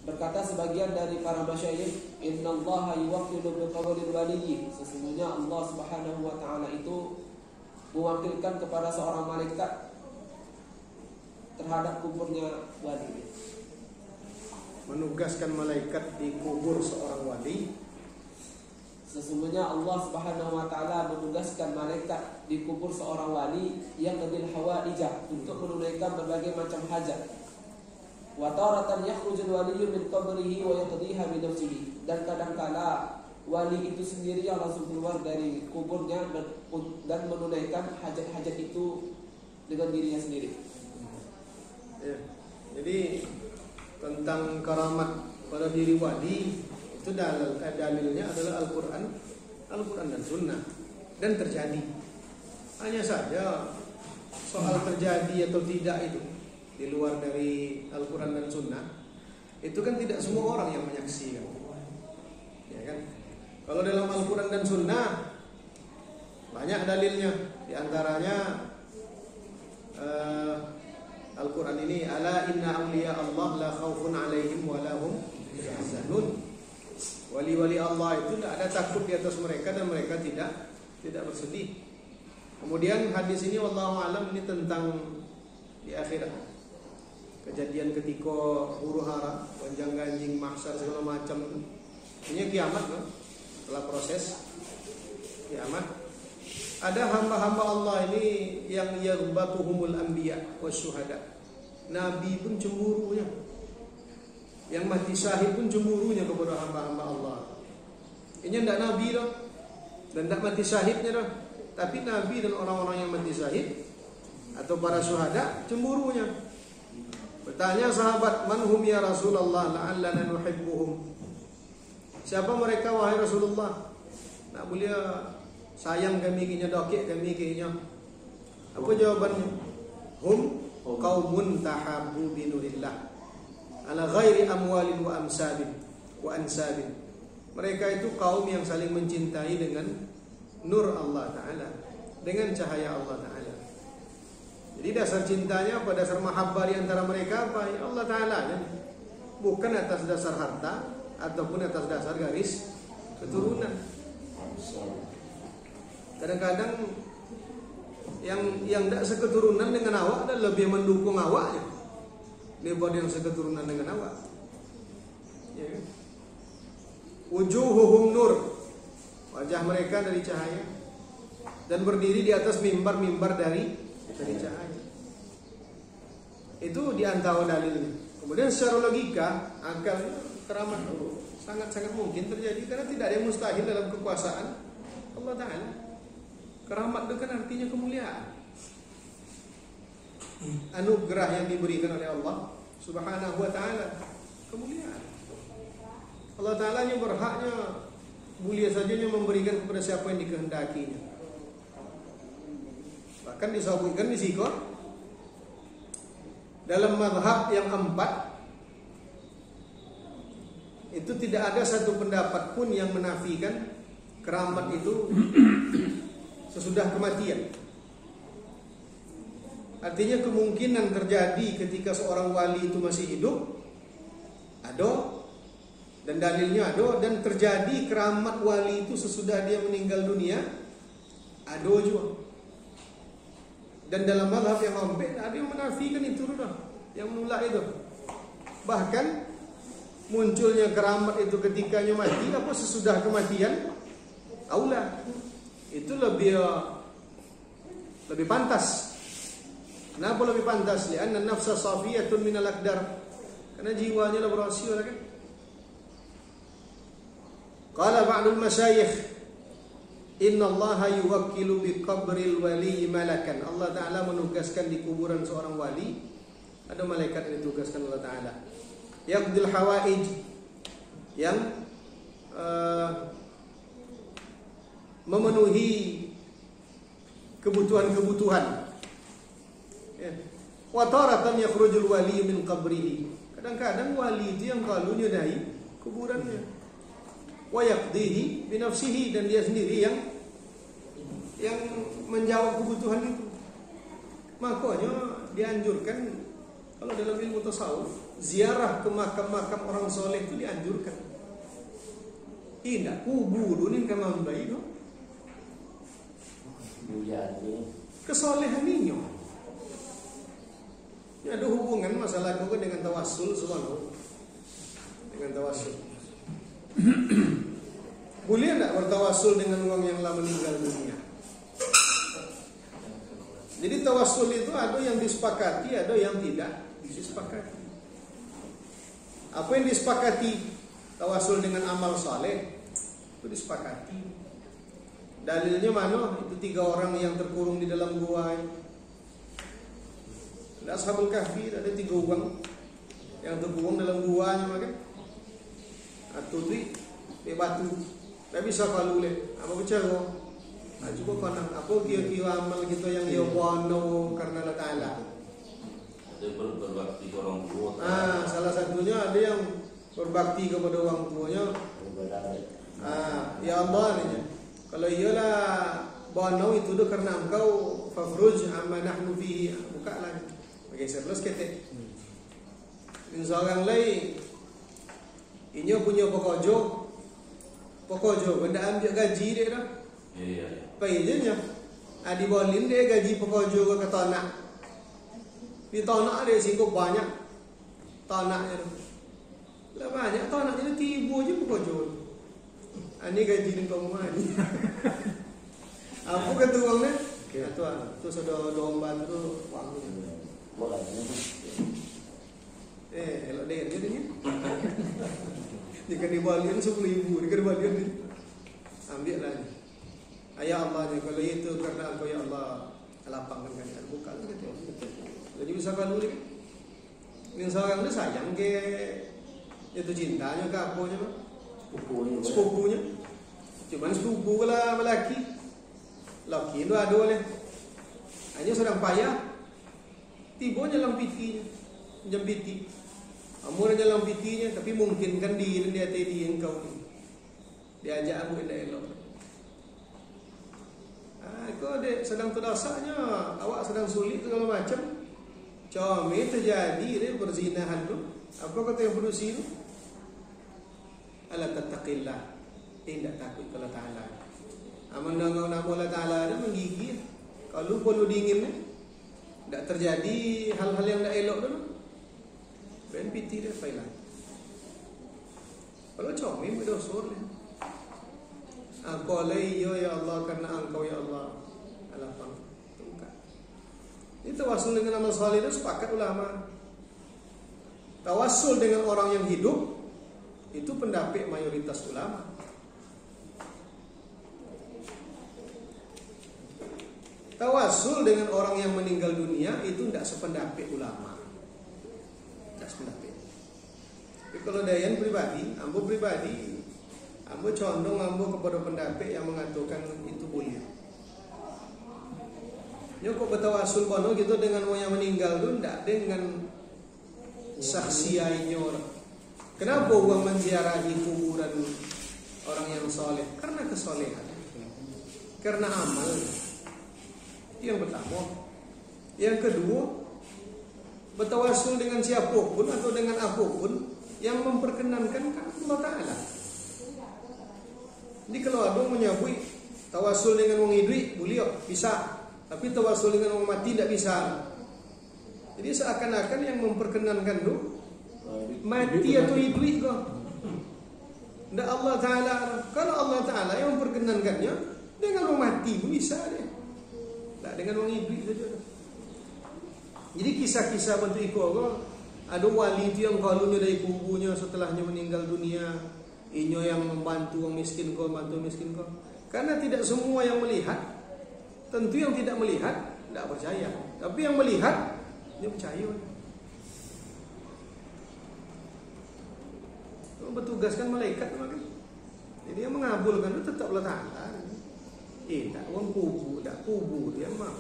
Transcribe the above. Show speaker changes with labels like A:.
A: Berkata sebagian dari para masyayikh, innallaha yuwakkilu biqabril waliyyi, sesungguhnya Allah Subhanahu wa taala itu mewakilkan kepada seorang malaikat terhadap kuburnya wali.
B: Menugaskan malaikat di kubur seorang wali.
A: Sesungguhnya Allah Subhanahu wa taala menugaskan malaikat di kubur seorang wali yang bil hawaijah, untuk menunaikan berbagai macam hajat. Wa taratan yakhrujul waliyyu min qabrihi wa yaqdiha bi nafsihi, dan kadangkala wali itu sendiri yang langsung keluar dari kuburnya dan menunaikan hajat-hajat itu dengan dirinya sendiri.
B: Ya. Jadi tentang karamat pada diri wali itu dalilnya adalah Al-Quran dan Sunnah, dan terjadi. Hanya saja soal terjadi atau tidak itu di luar dari Al-Quran dan Sunnah, itu kan tidak semua orang yang menyaksikan, ya kan? Kalau dalam Al-Quran dan Sunnah banyak dalilnya. Di antaranya Al-Quran ini, ala inna awliya Allah la khawfun alaihim wa lahum yahzanun. Wali-wali Allah itu tidak ada takut di atas mereka dan mereka tidak bersedih. Kemudian hadis ini wallahu alam ini tentang di akhirat. Kejadian ketika huru hara, gonjang ganjing, mahsyar segala macam. Ini kiamat kan? Setelah proses kiamat, ada hamba-hamba Allah ini yang yaghbatuhumul anbiya wasyuhada. Nabi pun cemburunya, yang mati syahid pun cemburunya kepada hamba-hamba Allah. Ini tidak nabi dah, dan tidak mati syahidnya dah, tapi nabi dan orang-orang yang mati syahid atau para syuhada cemburunya. Bertanya sahabat, man hum ya Rasulullah la'allana nuhibbuhum. Siapa mereka wahai Rasulullah? Nak mulia sayang kami kinya, dokek kami kinya. Apa jawabannya? Hum qaumun tahabbu bi nurillah ala ghairi amwalin wa ansabin. Mereka itu kaum yang saling mencintai dengan nur Allah Ta'ala, dengan cahaya Allah Ta'ala. Jadi dasar cintanya apa? Dasar mahabbah di antara mereka apa? Ya Allah Ta'ala, bukan atas dasar harta ataupun atas dasar garis keturunan. Kadang-kadang yang tidak seketurunan dengan awak dan lebih mendukung awaknya daripada yang seketurunan dengan awak. Ya. Wujuhuhum nur, wajah mereka dari cahaya, dan berdiri di atas mimbar-mimbar dari cahaya. Itu di antara dalilnya. Kemudian secara logika, akal, keramat sangat-sangat mungkin terjadi, karena tidak ada yang mustahil dalam kekuasaan Allah Ta'ala. Keramat itu kan artinya kemuliaan, anugerah yang diberikan oleh Allah Subhanahu wa Ta'ala, kemuliaan. Allah Ta'ala yang berhaknya mulia saja yang memberikan kepada siapa yang dikehendakinya. Bahkan disebutkan di sini dalam mazhab yang 4 itu tidak ada satu pendapat pun yang menafikan keramat itu sesudah kematian. Artinya kemungkinan terjadi ketika seorang wali itu masih hidup ada, dan dalilnya ada, dan terjadi keramat wali itu sesudah dia meninggal dunia ada juga. Dan dalam mazhab yang hampir ada yang menafikan itu dah, yang menolak itu. Bahkan munculnya keramat itu ketikanya mati apa sesudah kematian aula. Itu lebih pantas. Kenapa lebih pantas? Lianna nafsa safiyatun minal aqdar. Karena jiwanya lah bersih kan. Qala ba'dul masyayikh, inna allaha yuwakkilu bi qabril wali malakan. Allah Ta'ala menugaskan di kuburan seorang wali ada malaikat yang ditugaskan Allah Ta'ala, yaqdil hawaij, yang memenuhi kebutuhan-kebutuhan. Wa taratan yakhrujul wali min qabrihi. Kadang-kadang wali itu yang kalunya dari kuburannya. Wa yaqdihi bi nafsihi, dan dia sendiri yang menjawab kebutuhan itu. Makanya dianjurkan kalau dalam ilmu tasawuf ziarah ke makam-makam orang soleh itu dianjurkan. Tidak kuburunin kamam bayi no. Kesolehan ninyo. Ini ada hubungan masalah kau dengan tawassul subhanallah. Dengan tawassul. Boleh tidak bertawassul dengan orang yang telah meninggal dunia? Jadi tawassul itu ada yang disepakati, ada yang tidak disepakati. Apa yang disepakati? Tawassul dengan amal saleh itu disepakati. Dalilnya mana? Itu 3 orang yang terkurung di dalam gua. Ada Ashabul Kahfi, ada 3 orang yang terkurung dalam guanya makan. Atau di batu. Tak bisa kalau le. Apa bicara? Cuba konak apa kira-kira amal kita yang dia wano karena Allah Taala.
C: Ada berbakti ke orang tua.
B: Salah satunya ada yang berbakti kepada orang tuanya. Ya Allah nih. Kalau iyalah wano itu dah karena engkau fafruj amma nahnu fihi. Buka lagi. Bagi saya plus ketek. Seorang lain inyo punya pokojo benda ambil gaji dia dah.
C: Iya.
B: Payahnya adi bolin dia gaji pokojo ke tanah. Di tanah dia singkup banyak tanahnya. Lah banyak tanahnya tibu aja pokojo. Ani gaji ni kau mana ni? Apa kata uangnya? Tuan, tu sudah domba tu uangnya. Elok dia je ni. Jika dibalian 10,000, jika dibalian ni ambil lah ni. Ayah Allah ni, kalau itu karena engkau ya Allah lapangkan kan buka lah kata. Jadi bisa kalau ni yang seorang ni sayang ke itu cintanya ke apa je sepupunya. Cuma sepupu lah lelaki. Lelaki itu ada oleh hanya sedang payah tibonya dalam pitinya jambiti amur dalam pitinya tapi mungkin kan dia tadi engkau ni diajak abu indah elok. Kau dek sedang terdasanya awak sedang sulit segala macam comel terjadi dia berzinahan tu apa kata yang berusi tu ala tattaqillah tidak takut kepada Ta'ala. Amal nama Allah Ta'ala dia menggigit. Kalau perlu dingin ni tidak terjadi hal-hal yang tidak elok tu BNPT dia failan. Kalau comel berdosor dia. Engkau lay ya Allah karena engkau ya Allah alapang tungkat. Ini tawassul dengan amal saleh itu sepakat ulama. Tawassul dengan orang yang hidup itu pendapat mayoritas ulama. Tawassul dengan orang yang meninggal dunia itu tidak sependapat ulama. Tidak sependapat. Tapi kalau dayan pribadi, ambo condong kepada pendapat yang mengatakan itu boleh. Nyo kok bertawassul kono gitu dengan orang yang meninggal itu tidak dengan saksiainya orang. Kenapa orang menziarahi kuburan orang yang soleh? Karena kesolehan, karena amal. Itu yang pertama. Yang kedua, bertawassul dengan siapapun atau dengan apapun yang memperkenankan Allah Ta'ala. Jadi kalau ada menyebut tawassul dengan orang hidup boleh bisa, tapi tawassul dengan orang mati tidak bisa. Jadi seakan-akan yang memperkenankan itu mati atau hidup kok. Tidak Allah Ta'ala. Kalau Allah Ta'ala yang memperkenankannya dengan orang mati pun bisa dia. Tak dengan orang hidup saja. Jadi kisah-kisah bentuk ikut ada wali itu yang kalunya dari kubunya setelahnya meninggal dunia. Inyo yang membantu orang miskin kau, bantu miskin kau. Karena tidak semua yang melihat, tentu yang tidak melihat tidak percaya. Tapi yang melihat dia percaya. Bertugaskan malaikat kan. Jadi yang mengabulkan itu tetap Allah Ta'ala. Tak orang kubur, tak kubur dia mah.